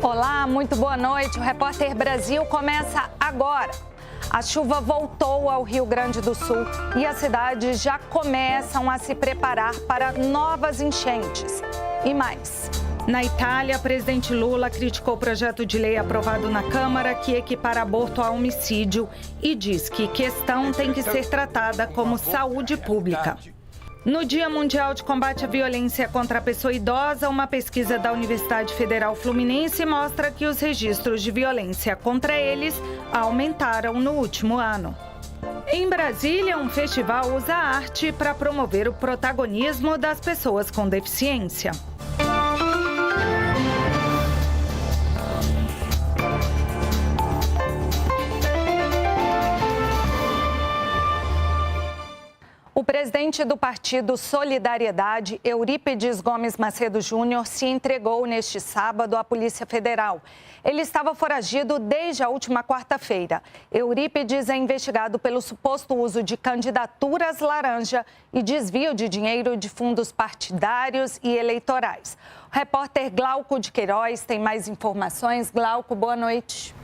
Olá, muito boa noite. O Repórter Brasil começa agora. A chuva voltou ao Rio Grande do Sul e as cidades já começam a se preparar para novas enchentes. E mais. Na Itália, o presidente Lula criticou o projeto de lei aprovado na Câmara que equipara aborto a homicídio e diz que questão tem que ser tratada como saúde pública. No Dia Mundial de Combate à Violência contra a Pessoa Idosa, uma pesquisa da Universidade Federal Fluminense mostra que os registros de violência contra eles aumentaram no último ano. Em Brasília, um festival usa a arte para promover o protagonismo das pessoas com deficiência. O presidente do partido Solidariedade, Eurípides Gomes Macedo Júnior, se entregou neste sábado à Polícia Federal. Ele estava foragido desde a última quarta-feira. Eurípides é investigado pelo suposto uso de candidaturas laranja e desvio de dinheiro de fundos partidários e eleitorais. O repórter Glauco de Queiroz tem mais informações. Glauco, boa noite.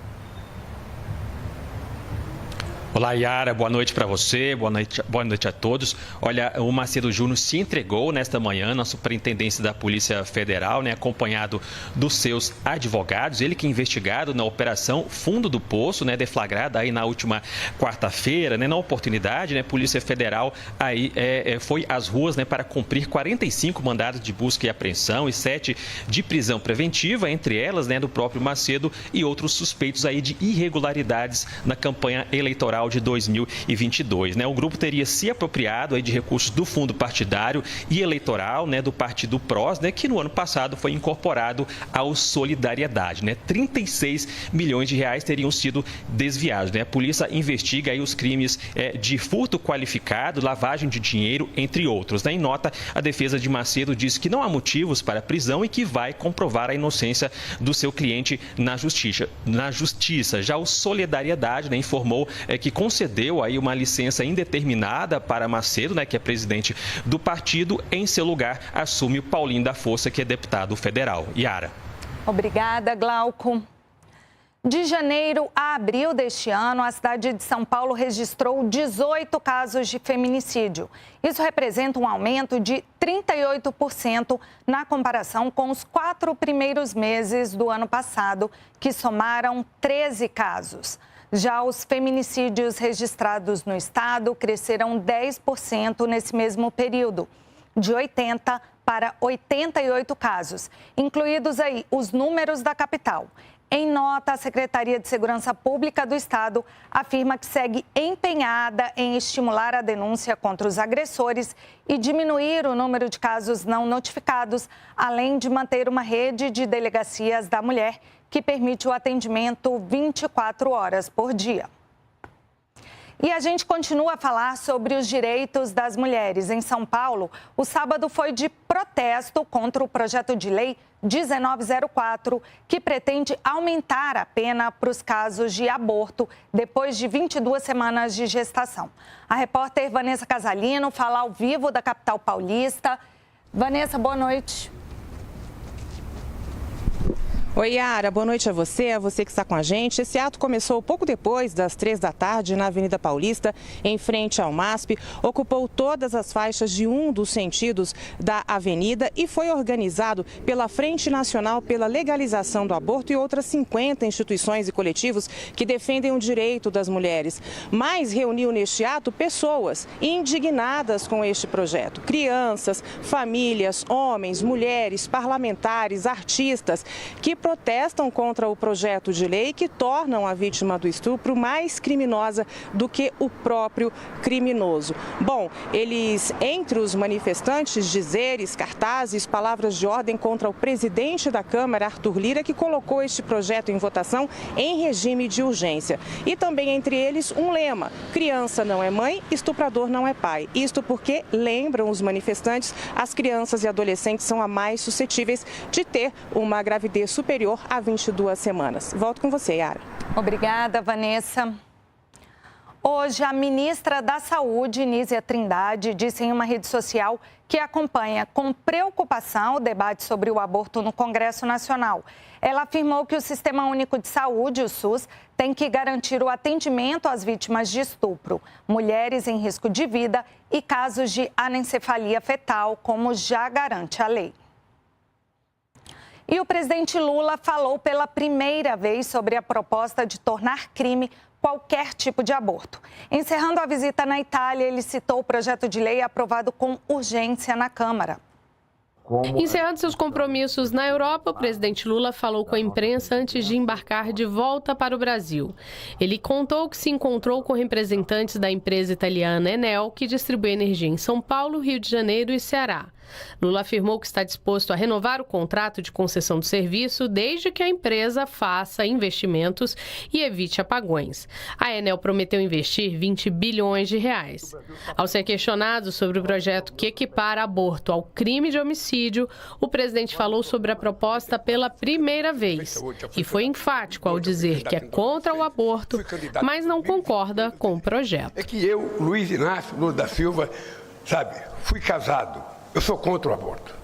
Olá, Yara, boa noite para você, boa noite a todos. Olha, o Macedo Júnior se entregou nesta manhã na Superintendência da Polícia Federal, acompanhado dos seus advogados. Ele que é investigado na Operação Fundo do Poço, deflagrada aí na última quarta-feira, na oportunidade, a Polícia Federal aí foi às ruas para cumprir 45 mandados de busca e apreensão e 7 de prisão preventiva, entre elas, do próprio Macedo e outros suspeitos aí de irregularidades na campanha eleitoral de 2022. O grupo teria se apropriado aí de recursos do fundo partidário e eleitoral do partido PROS, que no ano passado foi incorporado ao Solidariedade. 36 milhões de reais teriam sido desviados. A polícia investiga aí os crimes de furto qualificado, lavagem de dinheiro, entre outros. Em nota, a defesa de Macedo diz que não há motivos para a prisão e que vai comprovar a inocência do seu cliente na justiça. Já o Solidariedade informou que concedeu aí uma licença indeterminada para Macedo, que é presidente do partido. Em seu lugar, assume o Paulinho da Força, que é deputado federal. Yara. Obrigada, Glauco. De janeiro a abril deste ano, a cidade de São Paulo registrou 18 casos de feminicídio. Isso representa um aumento de 38% na comparação com os 4 primeiros meses do ano passado, que somaram 13 casos. Já os feminicídios registrados no estado cresceram 10% nesse mesmo período, de 80 para 88 casos, incluídos aí os números da capital. Em nota, a Secretaria de Segurança Pública do Estado afirma que segue empenhada em estimular a denúncia contra os agressores e diminuir o número de casos não notificados, além de manter uma rede de delegacias da mulher que permite o atendimento 24 horas por dia. E a gente continua a falar sobre os direitos das mulheres. Em São Paulo, o sábado foi de protesto contra o projeto de lei 1904, que pretende aumentar a pena para os casos de aborto depois de 22 semanas de gestação. A repórter Vanessa Casalino fala ao vivo da capital paulista. Vanessa, boa noite. Oi, Yara, boa noite a você que está com a gente. Esse ato começou pouco depois das 3 da tarde na Avenida Paulista, em frente ao MASP, ocupou todas as faixas de um dos sentidos da avenida e foi organizado pela Frente Nacional pela Legalização do Aborto e outras 50 instituições e coletivos que defendem o direito das mulheres. Mas reuniu neste ato pessoas indignadas com este projeto, crianças, famílias, homens, mulheres, parlamentares, artistas, que protestam contra o projeto de lei que tornam a vítima do estupro mais criminosa do que o próprio criminoso. Bom, eles, entre os manifestantes, dizeres, cartazes, palavras de ordem contra o presidente da Câmara, Arthur Lira, que colocou este projeto em votação em regime de urgência. E também entre eles um lema: criança não é mãe, estuprador não é pai. Isto porque, lembram os manifestantes, as crianças e adolescentes são as mais suscetíveis de ter uma gravidez superior a 22 semanas. Volto com você, Yara. Obrigada, Vanessa. Hoje, a ministra da Saúde, Nízia Trindade, disse em uma rede social que acompanha com preocupação o debate sobre o aborto no Congresso Nacional. Ela afirmou que o Sistema Único de Saúde, o SUS, tem que garantir o atendimento às vítimas de estupro, mulheres em risco de vida e casos de anencefalia fetal, como já garante a lei. E o presidente Lula falou pela primeira vez sobre a proposta de tornar crime qualquer tipo de aborto. Encerrando a visita na Itália, ele citou o projeto de lei aprovado com urgência na Câmara. Encerrando seus compromissos na Europa, o presidente Lula falou com a imprensa antes de embarcar de volta para o Brasil. Ele contou que se encontrou com representantes da empresa italiana Enel, que distribui energia em São Paulo, Rio de Janeiro e Ceará. Lula afirmou que está disposto a renovar o contrato de concessão do serviço desde que a empresa faça investimentos e evite apagões. A Enel prometeu investir 20 bilhões de reais. Ao ser questionado sobre o projeto que equipara aborto ao crime de homicídio, o presidente falou sobre a proposta pela primeira vez e foi enfático ao dizer que é contra o aborto, mas não concorda com o projeto. É que eu, Luiz Inácio Lula da Silva, fui casado. Eu sou contra o aborto.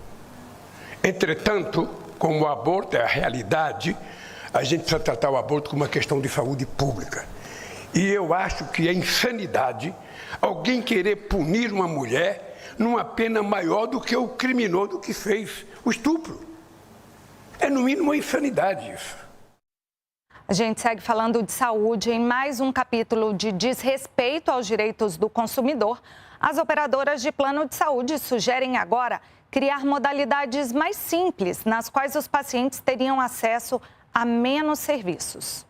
Entretanto, como o aborto é a realidade, a gente precisa tratar o aborto como uma questão de saúde pública. E eu acho que é insanidade alguém querer punir uma mulher numa pena maior do que o criminoso que fez o estupro. É, no mínimo, uma insanidade isso. A gente segue falando de saúde em mais um capítulo de desrespeito aos direitos do consumidor. As operadoras de plano de saúde sugerem agora criar modalidades mais simples, nas quais os pacientes teriam acesso a menos serviços.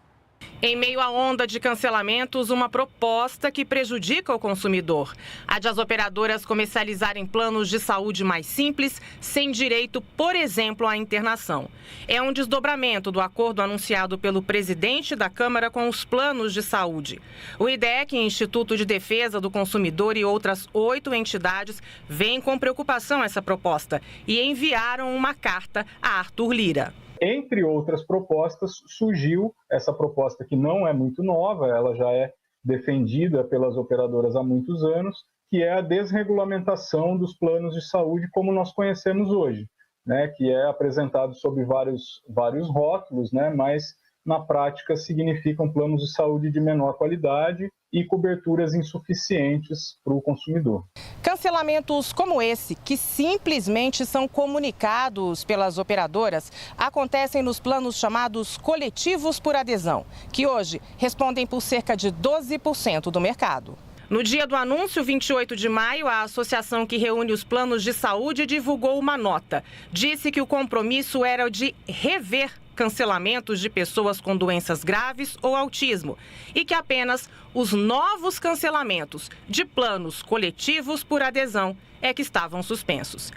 Em meio à onda de cancelamentos, uma proposta que prejudica o consumidor. A de as operadoras comercializarem planos de saúde mais simples, sem direito, por exemplo, à internação. É um desdobramento do acordo anunciado pelo presidente da Câmara com os planos de saúde. O IDEC, Instituto de Defesa do Consumidor e outras 8 entidades veem com preocupação essa proposta e enviaram uma carta a Arthur Lira. Entre outras propostas, surgiu essa proposta que não é muito nova, ela já é defendida pelas operadoras há muitos anos, que é a desregulamentação dos planos de saúde como nós conhecemos hoje, né, que é apresentado sob vários rótulos, né, mas na prática significam planos de saúde de menor qualidade e coberturas insuficientes para o consumidor. Cancelamentos como esse, que simplesmente são comunicados pelas operadoras, acontecem nos planos chamados coletivos por adesão, que hoje respondem por cerca de 12% do mercado. No dia do anúncio, 28 de maio, a associação que reúne os planos de saúde divulgou uma nota. Disse que o compromisso era o de rever cancelamentos de pessoas com doenças graves ou autismo e que apenas os novos cancelamentos de planos coletivos por adesão é que estavam suspensos.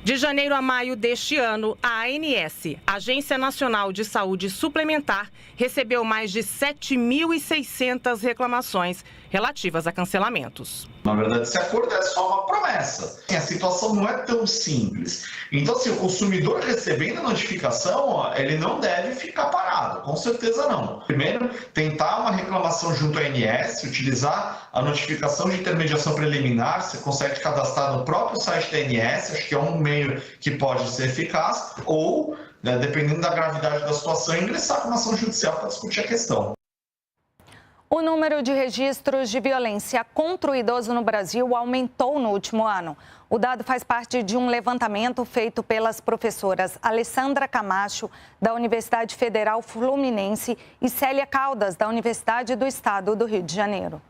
De janeiro a maio deste ano, a ANS, Agência Nacional de Saúde Suplementar, recebeu mais de 7.600 reclamações relativas a cancelamentos. Na verdade, esse acordo é só uma promessa. A situação não é tão simples. Então, se o consumidor recebendo a notificação, ele não deve ficar parado, com certeza não. Primeiro, tentar uma reclamação junto à ANS, utilizar a notificação de intermediação preliminar, você consegue cadastrar no próprio site da ANS, acho que é um meio que pode ser eficaz, ou, dependendo da gravidade da situação, ingressar com uma ação judicial para discutir a questão. O número de registros de violência contra o idoso no Brasil aumentou no último ano. O dado faz parte de um levantamento feito pelas professoras Alessandra Camacho, da Universidade Federal Fluminense, e Célia Caldas, da Universidade do Estado do Rio de Janeiro.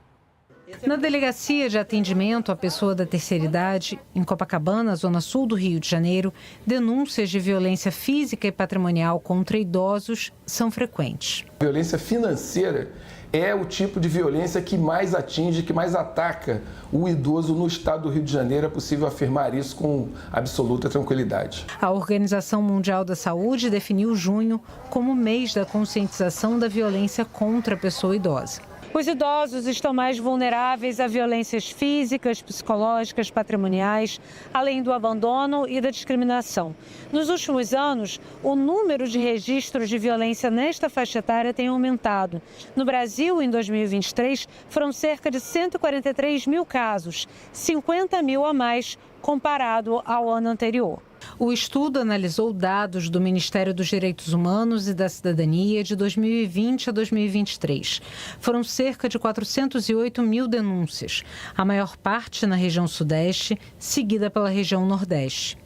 Na Delegacia de Atendimento à Pessoa da Terceira Idade, em Copacabana, zona sul do Rio de Janeiro, denúncias de violência física e patrimonial contra idosos são frequentes. Violência financeira é o tipo de violência que mais atinge, que mais ataca o idoso no estado do Rio de Janeiro. É possível afirmar isso com absoluta tranquilidade. A Organização Mundial da Saúde definiu junho como mês da conscientização da violência contra a pessoa idosa. Os idosos estão mais vulneráveis a violências físicas, psicológicas, patrimoniais, além do abandono e da discriminação. Nos últimos anos, o número de registros de violência nesta faixa etária tem aumentado. No Brasil, em 2023, foram cerca de 143 mil casos, 50 mil a mais comparado ao ano anterior. O estudo analisou dados do Ministério dos Direitos Humanos e da Cidadania de 2020 a 2023. Foram cerca de 408 mil denúncias, a maior parte na região Sudeste, seguida pela região Nordeste.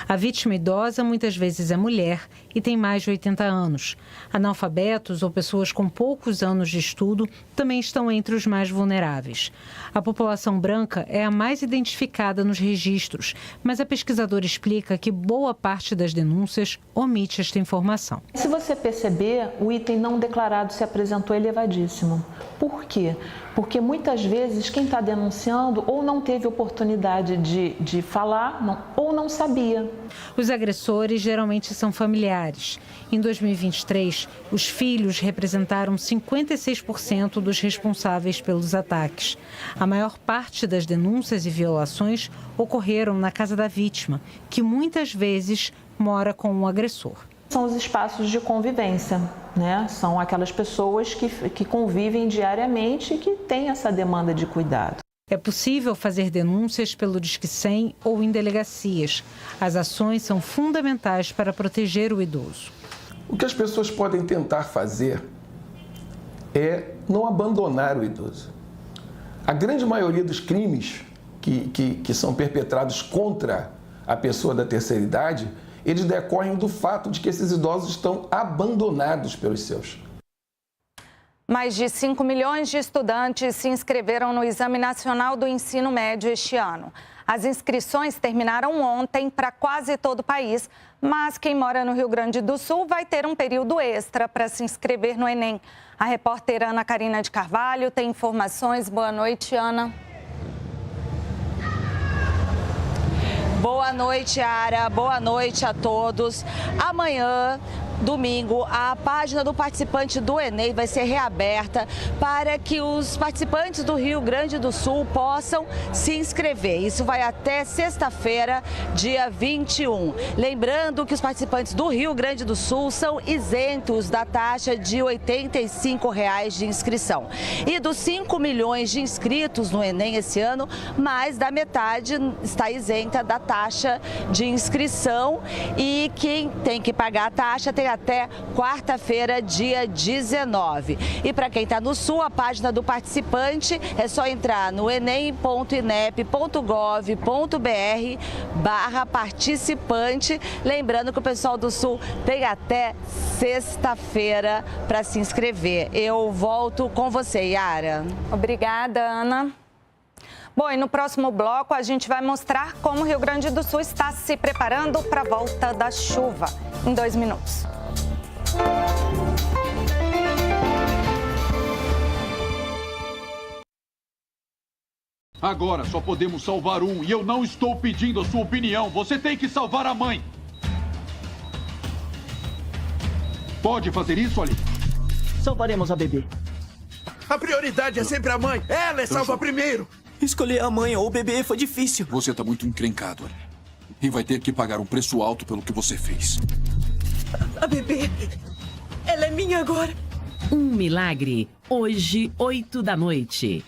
A vítima idosa muitas vezes é mulher e tem mais de 80 anos. Analfabetos ou pessoas com poucos anos de estudo também estão entre os mais vulneráveis. A população branca é a mais identificada nos registros, mas a pesquisadora explica que boa parte das denúncias omite esta informação. Se você perceber, o item não declarado se apresentou elevadíssimo. Por quê? Porque muitas vezes quem está denunciando ou não teve oportunidade de falar ou não sabia. Os agressores geralmente são familiares. Em 2023, os filhos representaram 56% dos responsáveis pelos ataques. A maior parte das denúncias e violações ocorreram na casa da vítima, que muitas vezes mora com um agressor. São os espaços de convivência, né? São aquelas pessoas que convivem diariamente e que têm essa demanda de cuidado. É possível fazer denúncias pelo Disque 100 ou em delegacias. As ações são fundamentais para proteger o idoso. O que as pessoas podem tentar fazer é não abandonar o idoso. A grande maioria dos crimes que são perpetrados contra a pessoa da terceira idade, eles decorrem do fato de que esses idosos estão abandonados pelos seus. Mais de 5 milhões de estudantes se inscreveram no Exame Nacional do Ensino Médio este ano. As inscrições terminaram ontem para quase todo o país, mas quem mora no Rio Grande do Sul vai ter um período extra para se inscrever no Enem. A repórter Ana Karina de Carvalho tem informações. Boa noite, Ana. Boa noite, Ara. Boa noite a todos. Amanhã, domingo, a página do participante do Enem vai ser reaberta para que os participantes do Rio Grande do Sul possam se inscrever. Isso vai até sexta-feira, dia 21. Lembrando que os participantes do Rio Grande do Sul são isentos da taxa de R$ 85 de inscrição. E dos 5 milhões de inscritos no Enem esse ano, mais da metade está isenta da taxa de inscrição, e quem tem que pagar a taxa tem até quarta-feira, dia 19. E para quem está no Sul, a página do participante é só entrar no enem.inep.gov.br/participante. Lembrando que o pessoal do Sul tem até sexta-feira para se inscrever. Eu volto com você, Yara. Obrigada, Ana. Bom, e no próximo bloco a gente vai mostrar como o Rio Grande do Sul está se preparando para a volta da chuva. Em 2 minutos. Agora só podemos salvar um e eu não estou pedindo a sua opinião. Você tem que salvar a mãe. Pode fazer isso, Ali? Salvaremos a bebê. A prioridade é sempre a mãe. Ela é salva primeiro. Escolher a mãe ou o bebê foi difícil. Você tá muito encrencado, Ali. E vai ter que pagar um preço alto pelo que você fez. A bebê, ela é minha agora. Um milagre, hoje, 8 da noite.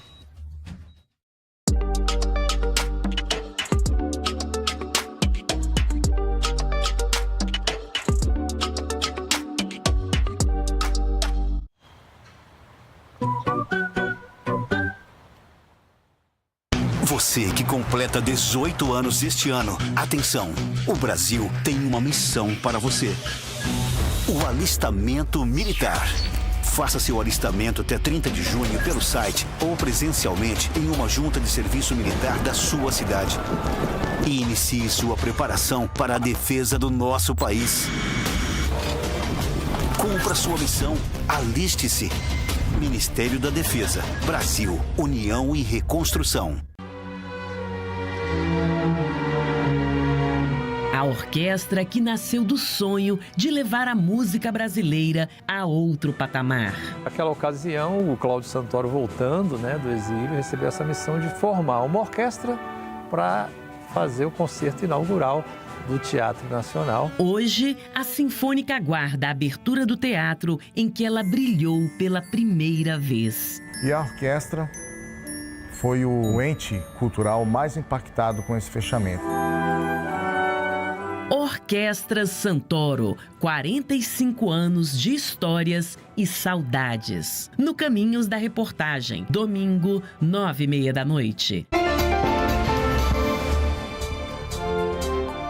Você que completa 18 anos este ano, atenção, o Brasil tem uma missão para você. O alistamento militar. Faça seu alistamento até 30 de junho pelo site ou presencialmente em uma junta de serviço militar da sua cidade. E inicie sua preparação para a defesa do nosso país. Cumpra sua missão, aliste-se. Ministério da Defesa, Brasil, União e Reconstrução. Ao orquestra que nasceu do sonho de levar a música brasileira a outro patamar. Naquela ocasião, o Cláudio Santoro, voltando do exílio, recebeu essa missão de formar uma orquestra para fazer o concerto inaugural do Teatro Nacional. Hoje, a Sinfônica aguarda a abertura do teatro em que ela brilhou pela primeira vez. E a orquestra foi o ente cultural mais impactado com esse fechamento. Orquestra Santoro, 45 anos de histórias e saudades. No Caminhos da Reportagem, domingo, 21h30.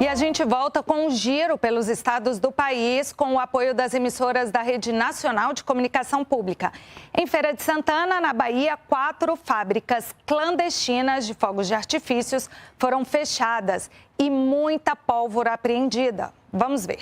E a gente volta com um giro pelos estados do país com o apoio das emissoras da Rede Nacional de Comunicação Pública. Em Feira de Santana, na Bahia, 4 fábricas clandestinas de fogos de artifícios foram fechadas e muita pólvora apreendida. Vamos ver.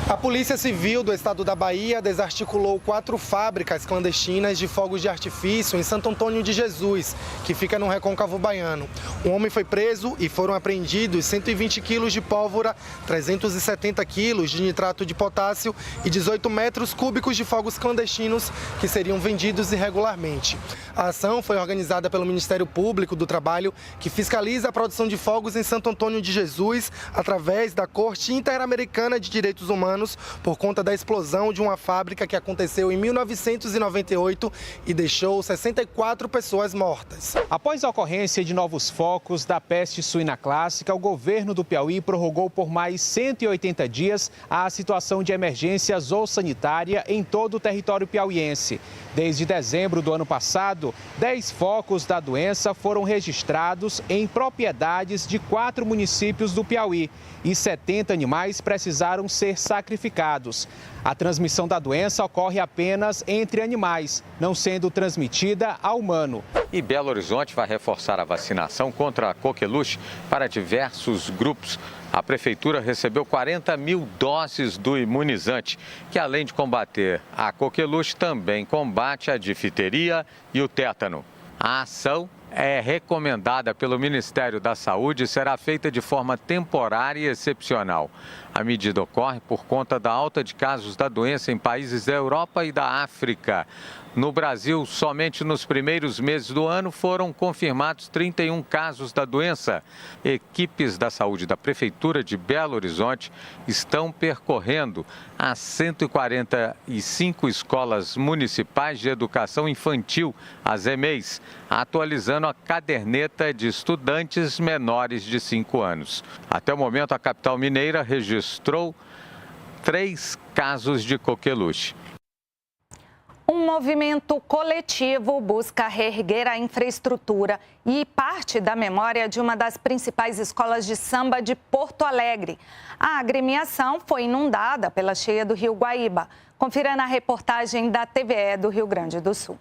A Polícia Civil do estado da Bahia desarticulou 4 fábricas clandestinas de fogos de artifício em Santo Antônio de Jesus, que fica no Recôncavo Baiano. Um homem foi preso e foram apreendidos 120 quilos de pólvora, 370 quilos de nitrato de potássio e 18 metros cúbicos de fogos clandestinos que seriam vendidos irregularmente. A ação foi organizada pelo Ministério Público do Trabalho, que fiscaliza a produção de fogos em Santo Antônio de Jesus através da Corte Interamericana de Direitos Humanos por conta da explosão de uma fábrica que aconteceu em 1998 e deixou 64 pessoas mortas. Após a ocorrência de novos focos da peste suína clássica, o governo do Piauí prorrogou por mais 180 dias a situação de emergência zoossanitária em todo o território piauiense. Desde dezembro do ano passado, 10 focos da doença foram registrados em propriedades de 4 municípios do Piauí e 70 animais precisaram ser sacrificados. A transmissão da doença ocorre apenas entre animais, não sendo transmitida ao humano. E Belo Horizonte vai reforçar a vacinação contra a coqueluche para diversos grupos. A Prefeitura recebeu 40 mil doses do imunizante, que além de combater a coqueluche, também combate a difteria e o tétano. A ação é recomendada pelo Ministério da Saúde e será feita de forma temporária e excepcional. A medida ocorre por conta da alta de casos da doença em países da Europa e da África. No Brasil, somente nos primeiros meses do ano foram confirmados 31 casos da doença. Equipes da saúde da Prefeitura de Belo Horizonte estão percorrendo as 145 escolas municipais de educação infantil, as EMEIs, atualizando a caderneta de estudantes menores de 5 anos. Até o momento, a capital mineira registrou 3 casos de coqueluche. Um movimento coletivo busca reerguer a infraestrutura e parte da memória de uma das principais escolas de samba de Porto Alegre. A agremiação foi inundada pela cheia do Rio Guaíba. Confira na reportagem da TVE do Rio Grande do Sul.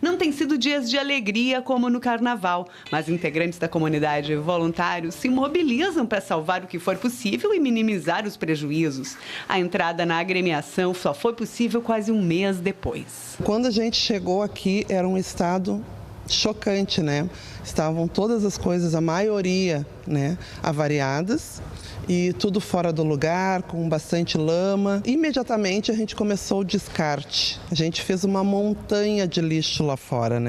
Não tem sido dias de alegria como no Carnaval, mas integrantes da comunidade e voluntários se mobilizam para salvar o que for possível e minimizar os prejuízos. A entrada na agremiação só foi possível quase um mês depois. Quando a gente chegou aqui, era um estado chocante, né? Estavam todas as coisas, a maioria, avariadas. E tudo fora do lugar, com bastante lama. Imediatamente a gente começou o descarte. A gente fez uma montanha de lixo lá fora,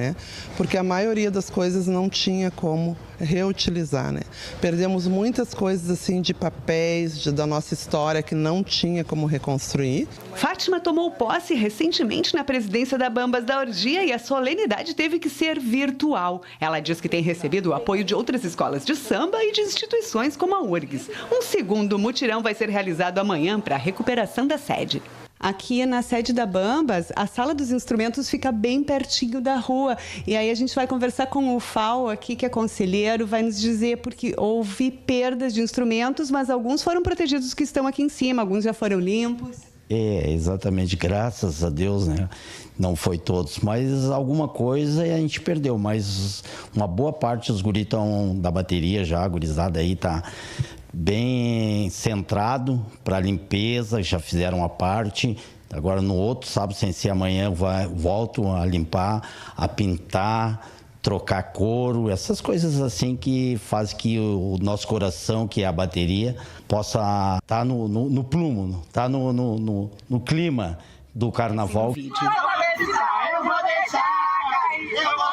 Porque a maioria das coisas não tinha como reutilizar, Perdemos muitas coisas assim de papéis, da nossa história que não tinha como reconstruir. Fátima tomou posse recentemente na presidência da Bambas da Orgia e a solenidade teve que ser virtual. Ela diz que tem recebido o apoio de outras escolas de samba e de instituições como a URGS. Um segundo mutirão vai ser realizado amanhã para a recuperação da sede. Aqui na sede da Bambas, a sala dos instrumentos fica bem pertinho da rua. E aí a gente vai conversar com o FAO aqui, que é conselheiro, vai nos dizer porque houve perdas de instrumentos, mas alguns foram protegidos que estão aqui em cima, alguns já foram limpos. Exatamente, graças a Deus, Não foi todos, mas alguma coisa a gente perdeu, mas uma boa parte dos guris estão da bateria já, a gurizada aí tá bem centrado para limpeza, já fizeram a parte. Agora no outro sábado, sem ser amanhã, volto a limpar, a pintar, trocar couro, essas coisas assim que faz que o nosso coração, que é a bateria, possa estar no plumo, estar no clima do carnaval. Eu vou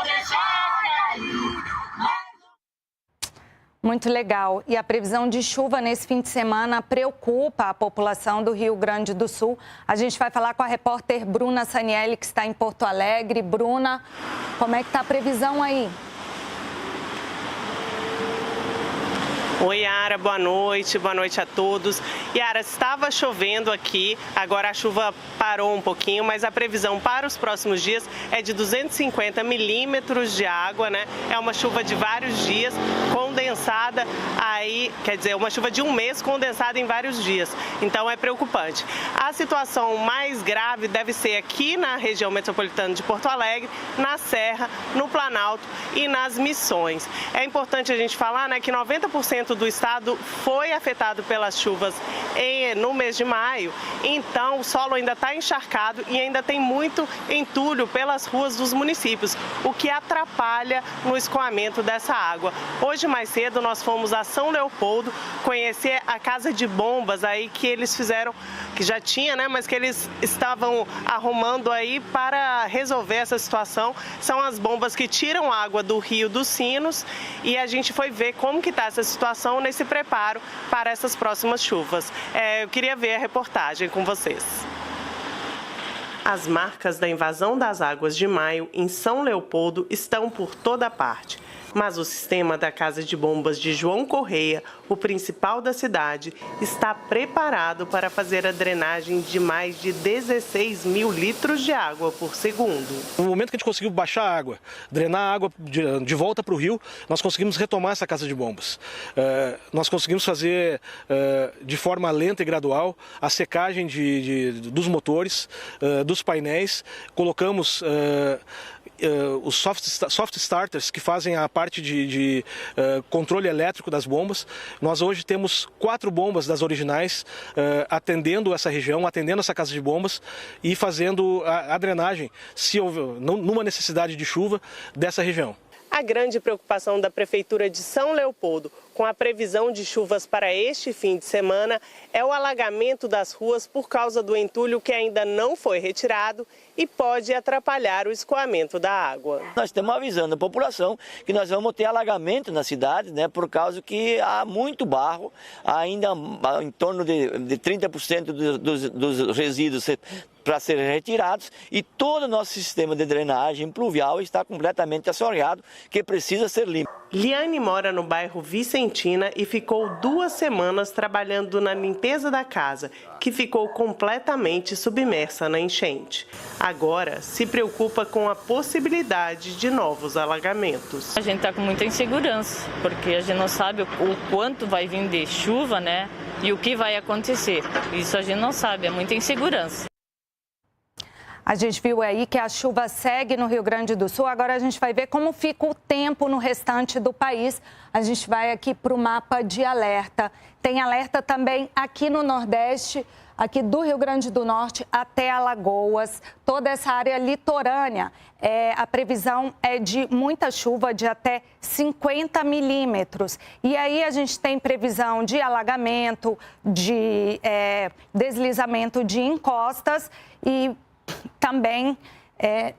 deixar cair. Muito legal. E a previsão de chuva nesse fim de semana preocupa a população do Rio Grande do Sul. A gente vai falar com a repórter Bruna Sanielli, que está em Porto Alegre. Bruna, como é que está a previsão aí? Oi, Yara, boa noite a todos. Yara, estava chovendo aqui, agora a chuva parou um pouquinho, mas a previsão para os próximos dias é de 250 milímetros de água, né? É uma chuva de vários dias, condensada aí, quer dizer, uma chuva de um mês condensada em vários dias. Então é preocupante. A situação mais grave deve ser aqui na região metropolitana de Porto Alegre, na Serra, no Planalto e nas Missões. É importante a gente falar, né, que 90% do estado foi afetado pelas chuvas no mês de maio, então o solo ainda está encharcado e ainda tem muito entulho pelas ruas dos municípios, o que atrapalha no escoamento dessa água. Hoje mais cedo nós fomos a São Leopoldo conhecer a casa de bombas aí que eles fizeram, que já tinha, né, mas que eles estavam arrumando aí para resolver essa situação. São as bombas que tiram água do Rio dos Sinos e a gente foi ver como que está essa situação nesse preparo para essas próximas chuvas. Eu queria ver a reportagem com vocês. As marcas da invasão das águas de maio em São Leopoldo estão por toda parte. Mas o sistema da Casa de Bombas de João Correia, o principal da cidade, está preparado para fazer a drenagem de mais de 16 mil litros de água por segundo. No momento que a gente conseguiu baixar a água, drenar a água de volta para o rio, nós conseguimos retomar essa Casa de Bombas. Nós conseguimos fazer de forma lenta e gradual a secagem dos motores, dos painéis, colocamos os soft starters que fazem a parte de controle elétrico das bombas. Nós hoje temos 4 bombas das originais atendendo essa região, atendendo essa casa de bombas e fazendo a drenagem, se houver numa necessidade de chuva, dessa região. A grande preocupação da Prefeitura de São Leopoldo com a previsão de chuvas para este fim de semana é o alagamento das ruas por causa do entulho que ainda não foi retirado e pode atrapalhar o escoamento da água. Nós estamos avisando a população que nós vamos ter alagamento na cidade, né, por causa que há muito barro, ainda em torno de 30% dos resíduos para serem retirados e todo o nosso sistema de drenagem pluvial está completamente assoreado, que precisa ser limpo. Liane mora no bairro Vicentina e ficou 2 semanas trabalhando na limpeza da casa, que ficou completamente submersa na enchente. Agora se preocupa com a possibilidade de novos alagamentos. A gente está com muita insegurança, porque a gente não sabe o quanto vai vir de chuva, né? E o que vai acontecer. Isso a gente não sabe, é muita insegurança. A gente viu aí que a chuva segue no Rio Grande do Sul. Agora a gente vai ver como fica o tempo no restante do país. A gente vai aqui para o mapa de alerta. Tem alerta também aqui no Nordeste, aqui do Rio Grande do Norte até Alagoas. Toda essa área litorânea, a previsão é de muita chuva, de até 50 milímetros. E aí a gente tem previsão de alagamento, de deslizamento de encostas e também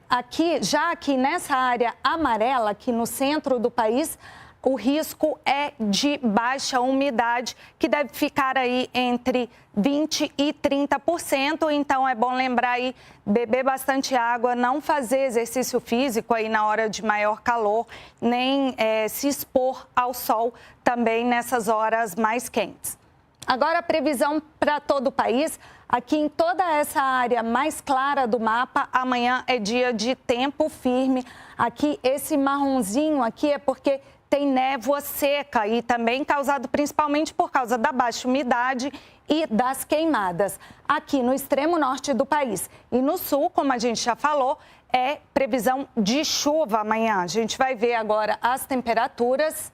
aqui nessa área amarela, aqui no centro do país, o risco é de baixa umidade, que deve ficar aí entre 20% e 30%. Então, é bom lembrar aí, beber bastante água, não fazer exercício físico aí na hora de maior calor, nem se expor ao sol também nessas horas mais quentes. Agora, a previsão para todo o país. Aqui em toda essa área mais clara do mapa, amanhã é dia de tempo firme. Aqui, esse marronzinho aqui é porque tem névoa seca e também causado principalmente por causa da baixa umidade e das queimadas. Aqui no extremo norte do país e no sul, como a gente já falou, é previsão de chuva amanhã. A gente vai ver agora as temperaturas.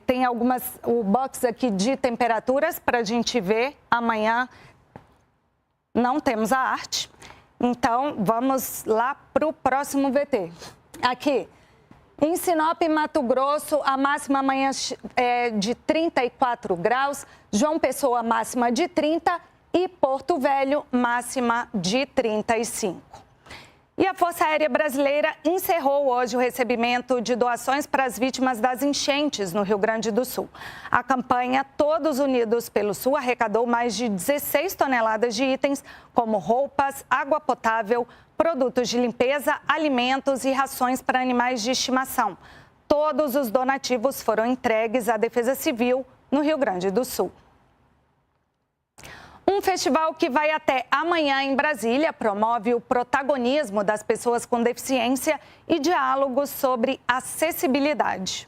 Tem o box aqui de temperaturas para a gente ver. Amanhã não temos a arte, então vamos lá para o próximo VT. Aqui, em Sinop, Mato Grosso, a máxima amanhã é de 34 graus, João Pessoa, máxima de 30 e Porto Velho, máxima de 35. E a Força Aérea Brasileira encerrou hoje o recebimento de doações para as vítimas das enchentes no Rio Grande do Sul. A campanha Todos Unidos pelo Sul arrecadou mais de 16 toneladas de itens, como roupas, água potável, produtos de limpeza, alimentos e rações para animais de estimação. Todos os donativos foram entregues à Defesa Civil no Rio Grande do Sul. Um festival que vai até amanhã em Brasília promove o protagonismo das pessoas com deficiência e diálogos sobre acessibilidade.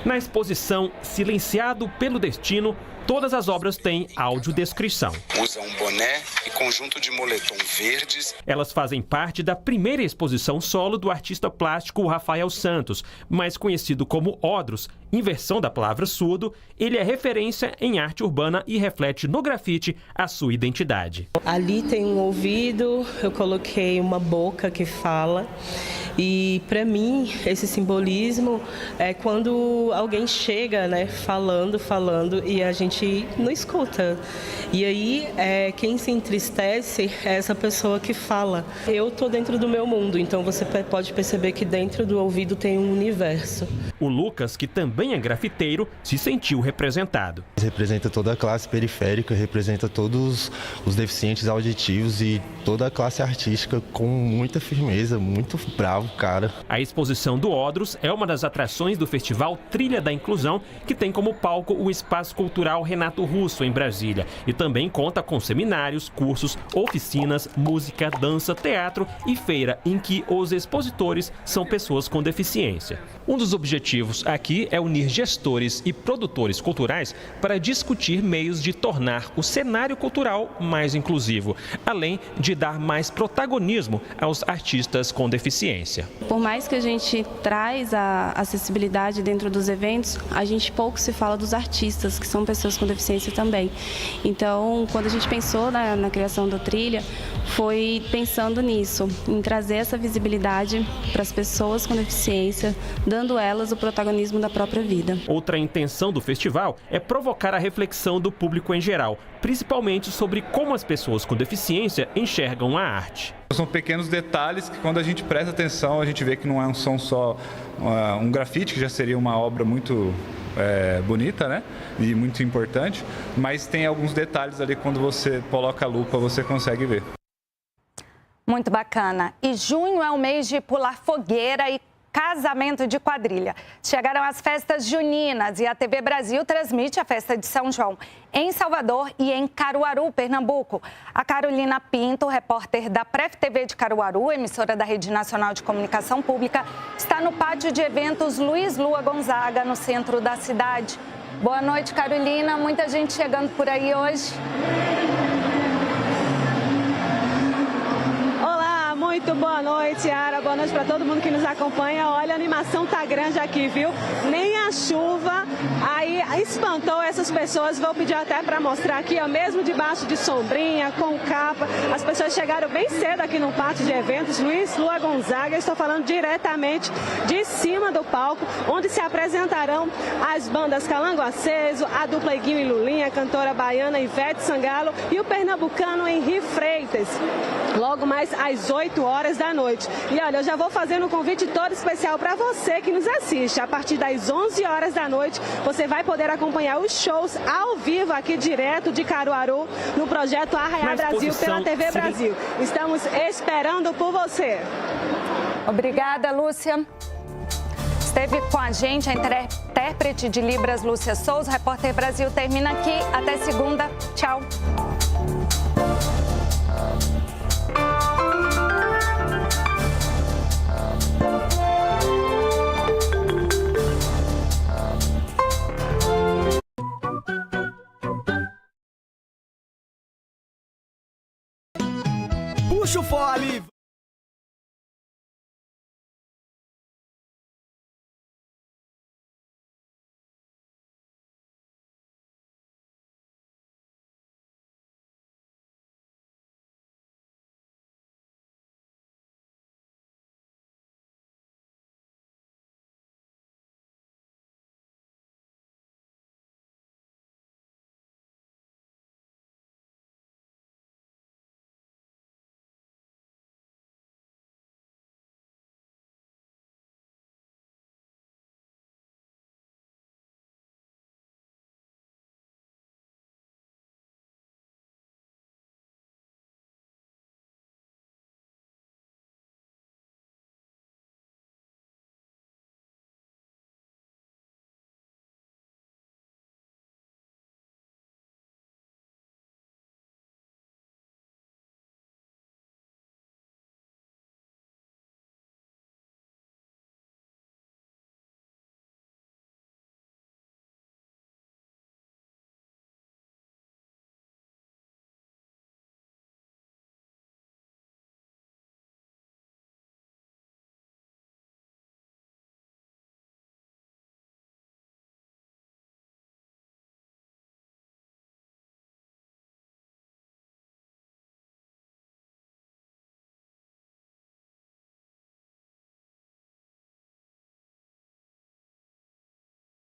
Na exposição Silenciado pelo Destino, todas as obras têm audiodescrição. Usa um boné e conjunto de moletom verdes. Elas fazem parte da primeira exposição solo do artista plástico Rafael Santos, mais conhecido como Odros. Em versão da palavra surdo, ele é referência em arte urbana e reflete no grafite a sua identidade. Ali tem um ouvido, eu coloquei uma boca que fala. E para mim, esse simbolismo é quando alguém chega, né, falando e a gente não escuta. E aí, quem se entristece é essa pessoa que fala. Eu tô dentro do meu mundo, então você pode perceber que dentro do ouvido tem um universo. O Lucas, que também é grafiteiro, se sentiu representado. Representa toda a classe periférica, representa todos os deficientes auditivos e toda a classe artística com muita firmeza, muito bravo, cara. A exposição do Odros é uma das atrações do Festival Trilha da Inclusão, que tem como palco o Espaço Cultural Renato Russo, em Brasília, e também conta com seminários, cursos, oficinas, música, dança, teatro e feira, em que os expositores são pessoas com deficiência. Um dos objetivos aqui é unir gestores e produtores culturais para discutir meios de tornar o cenário cultural mais inclusivo, além de dar mais protagonismo aos artistas com deficiência. Por mais que a gente traz a acessibilidade dentro dos eventos, a gente pouco se fala dos artistas, que são pessoas com deficiência também. Então, quando a gente pensou na criação do Trilha, foi pensando nisso, em trazer essa visibilidade para as pessoas com deficiência, dando elas o protagonismo da própria vida. Outra intenção do festival é provocar a reflexão do público em geral, principalmente sobre como as pessoas com deficiência enxergam a arte. São pequenos detalhes que, quando a gente presta atenção, a gente vê que não são só um grafite, que já seria uma obra muito bonita, né? E muito importante, mas tem alguns detalhes ali, quando você coloca a lupa, você consegue ver. Muito bacana. E junho é o mês de pular fogueira e casamento de quadrilha. Chegaram as festas juninas e a TV Brasil transmite a festa de São João em Salvador e em Caruaru, Pernambuco. A Carolina Pinto, repórter da Pref TV de Caruaru, emissora da Rede Nacional de Comunicação Pública, está no pátio de eventos Luiz Lua Gonzaga, no centro da cidade. Boa noite, Carolina. Muita gente chegando por aí hoje. Muito boa noite, Ara. Boa noite para todo mundo que nos acompanha. Olha, a animação tá grande aqui, viu? Nem a chuva aí espantou essas pessoas. Vou pedir até para mostrar aqui, ó, mesmo debaixo de sombrinha, com capa. As pessoas chegaram bem cedo aqui no pátio de eventos Luiz Lua Gonzaga. Estou falando diretamente de cima do palco, onde se apresentarão as bandas Calango Aceso, a dupla Iguinho e Lulinha, a cantora baiana Ivete Sangalo e o pernambucano Henri Freitas. Logo mais às 8 horas da noite. E olha, eu já vou fazendo um convite todo especial para você que nos assiste. A partir das 11 horas da noite, você vai poder acompanhar os shows ao vivo aqui direto de Caruaru, no projeto Arraiar Brasil pela TV Brasil. Estamos esperando por você. Obrigada, Lúcia. Esteve com a gente a intérprete de Libras, Lúcia Souza. O Repórter Brasil termina aqui. Até segunda. Tchau. Puxa o fole!